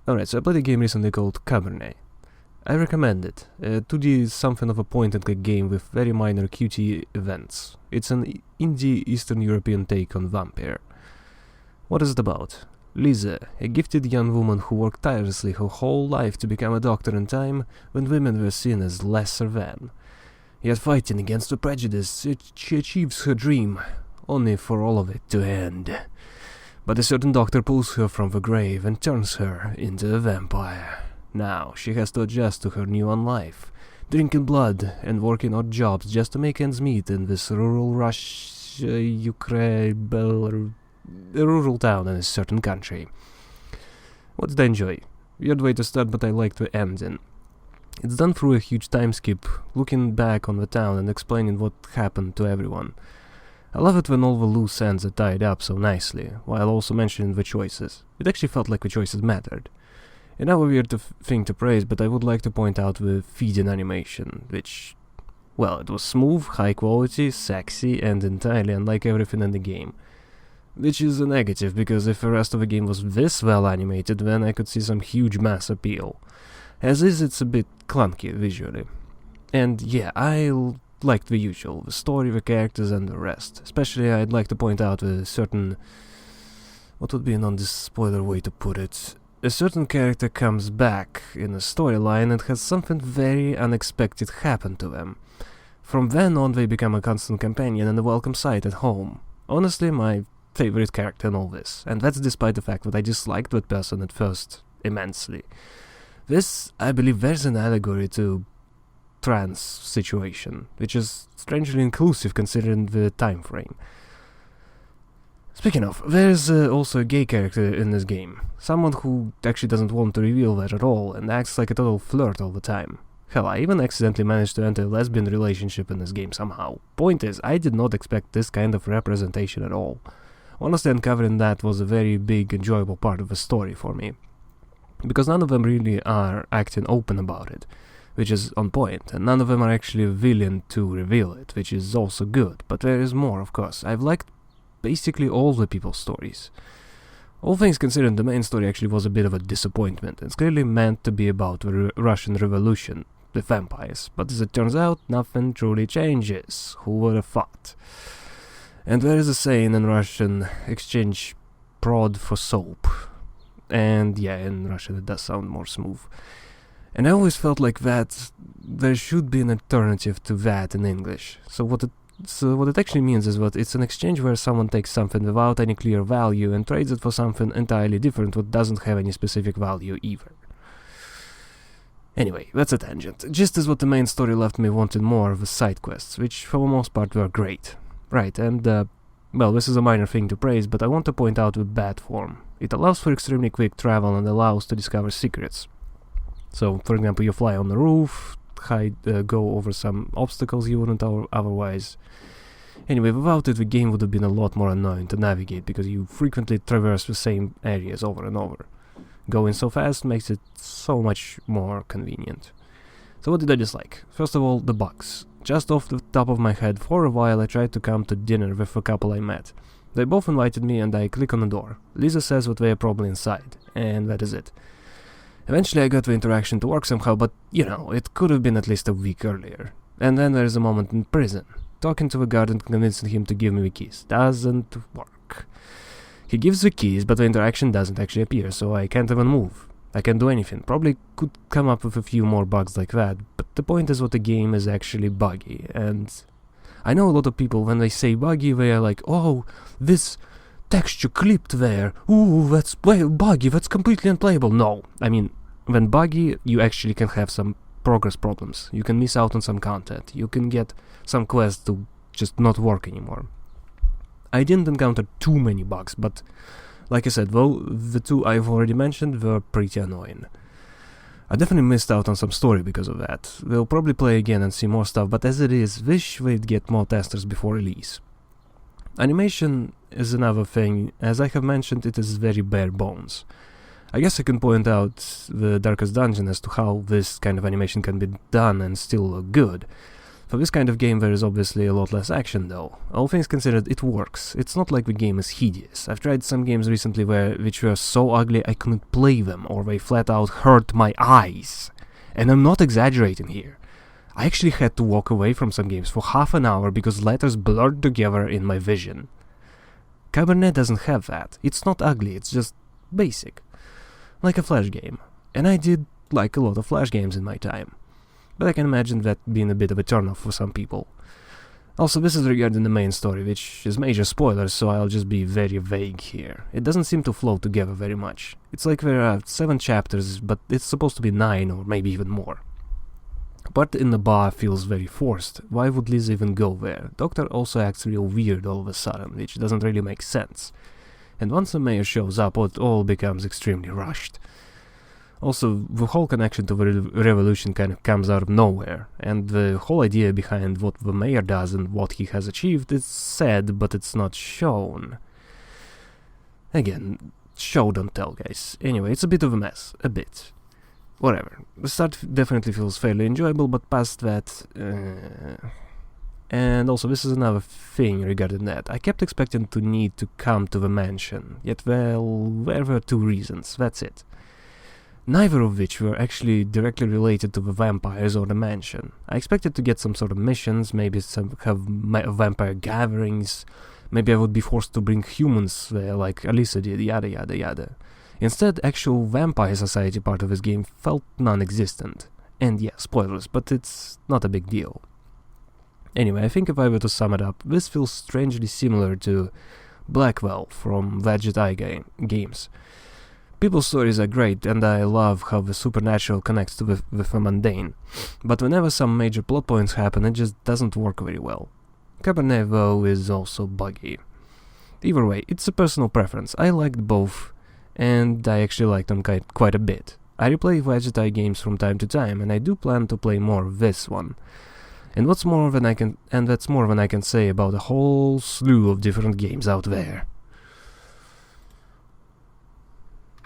Alright, so I played a game recently called Cabernet. I recommend it. 2D is something of a point-and-click game with very minor QT events. It's an indie Eastern European take on Vampire. What is it about? Lisa, a gifted young woman who worked tirelessly her whole life to become a doctor in time when women were seen as lesser than. Yet fighting against the prejudice, she achieves her dream, only for all of it to end. But a certain doctor pulls her from the grave and turns her into a vampire. Now she has to adjust to her new life, drinking blood and working odd jobs just to make ends meet in this rural rural town in a certain country. What did I enjoy? Weird way to start, but I liked the ending. It's done through a huge time skip, looking back on the town and explaining what happened to everyone. I love it when all the loose ends are tied up so nicely, while also mentioning the choices. It actually felt like the choices mattered. Another weird thing to praise, but I would like to point out the feeding animation, which, well, it was smooth, high quality, sexy, and entirely unlike everything in the game. Which is a negative, because if the rest of the game was this well animated, then I could see some huge mass appeal. As is, it's a bit clunky visually. And yeah, I liked the usual, the story, the characters, and the rest. Especially I'd like to point out a certain... what would be a non-spoiler way to put it? A certain character comes back in a storyline and has something very unexpected happen to them. From then on they become a constant companion and a welcome sight at home. Honestly, my favorite character in all this, and that's despite the fact that I disliked that person at first immensely. This, I believe, there's an allegory to trans situation, which is strangely inclusive considering the time frame. Speaking of, there's also a gay character in this game, someone who actually doesn't want to reveal that at all and acts like a total flirt all the time. Hell, I even accidentally managed to enter a lesbian relationship in this game somehow. Point is, I did not expect this kind of representation at all. Honestly, uncovering that was a very big, enjoyable part of the story for me. Because none of them really are acting open about it, which is on point, and none of them are actually willing to reveal it, which is also good, but there is more, of course. I've liked basically all the people's stories. All things considered, the main story actually was a bit of a disappointment. It's clearly meant to be about the Russian Revolution, the vampires, but as it turns out, nothing truly changes. Who would have thought? And there is a saying in Russian, exchange prod for soap. And yeah, in Russian it does sound more smooth. And I always felt like that there should be an alternative to that in English. So what it actually means is that it's an exchange where someone takes something without any clear value and trades it for something entirely different that doesn't have any specific value either. Anyway, that's a tangent. Just as what the main story left me wanting more of the side quests, which for the most part were great. Right, and well, this is a minor thing to praise, but I want to point out the bat form. It allows for extremely quick travel and allows to discover secrets. So, for example, you fly on the roof, go over some obstacles you wouldn't otherwise. Anyway, without it, the game would have been a lot more annoying to navigate, because you frequently traverse the same areas over and over. Going so fast makes it so much more convenient. So what did I dislike? First of all, the bugs. Just off the top of my head, for a while I tried to come to dinner with a couple I met. They both invited me and I click on the door. Lisa says that they are probably inside, and that is it. Eventually I got the interaction to work somehow, but, you know, it could have been at least a week earlier. And then there's a moment in prison. Talking to the guard and convincing him to give me the keys. Doesn't work. He gives the keys, but the interaction doesn't actually appear, so I can't even move. I can't do anything. Probably could come up with a few more bugs like that, but the point is what the game is actually buggy, and I know a lot of people, when they say buggy, they are like, oh, this texture clipped there, ooh, that's buggy, that's completely unplayable. No, I mean, when buggy, you actually can have some progress problems. You can miss out on some content. You can get some quests to just not work anymore. I didn't encounter too many bugs, but like I said, though, the two I've already mentioned were pretty annoying. I definitely missed out on some story because of that. We'll probably play again and see more stuff, but as it is, wish they'd get more testers before release. Animation is another thing. As I have mentioned, it is very bare bones. I guess I can point out the Darkest Dungeon as to how this kind of animation can be done and still look good. For this kind of game there is obviously a lot less action though. All things considered, it works. It's not like the game is hideous. I've tried some games recently which were so ugly I couldn't play them, or they flat out hurt my eyes. And I'm not exaggerating here. I actually had to walk away from some games for half an hour because letters blurred together in my vision. Cabernet doesn't have that. It's not ugly, it's just basic. Like a Flash game. And I did like a lot of Flash games in my time. But I can imagine that being a bit of a turnoff for some people. Also, this is regarding the main story, which is major spoilers, so I'll just be very vague here. It doesn't seem to flow together very much. It's like there are 7 chapters, but it's supposed to be 9 or maybe even more. Part in the bar feels very forced. Why would Liz even go there? Doctor also acts real weird all of a sudden, which doesn't really make sense. And once the mayor shows up, it all becomes extremely rushed. Also, the whole connection to the revolution kind of comes out of nowhere, and the whole idea behind what the mayor does and what he has achieved is said, but it's not shown. Again, show don't tell, guys. Anyway, it's a bit of a mess. A bit. Whatever. The start definitely feels fairly enjoyable, but past that... And also, this is another thing regarding that. I kept expecting to need to come to the mansion, yet, well, there were 2 reasons, that's it. Neither of which were actually directly related to the vampires or the mansion. I expected to get some sort of missions, maybe have vampire gatherings, maybe I would be forced to bring humans there like Alyssa did, yada yada yada. Instead, actual vampire society part of this game felt non-existent. And yeah, spoilers, but it's not a big deal. Anyway, I think if I were to sum it up, this feels strangely similar to Blackwell from Vegetai games. People's stories are great, and I love how the supernatural connects to the mundane, but whenever some major plot points happen, it just doesn't work very well. Cabernet, though, is also buggy. Either way, it's a personal preference. I liked both, and I actually liked them quite a bit. I replay Vegetai games from time to time, and I do plan to play more of this one. And that's more than I can say about a whole slew of different games out there.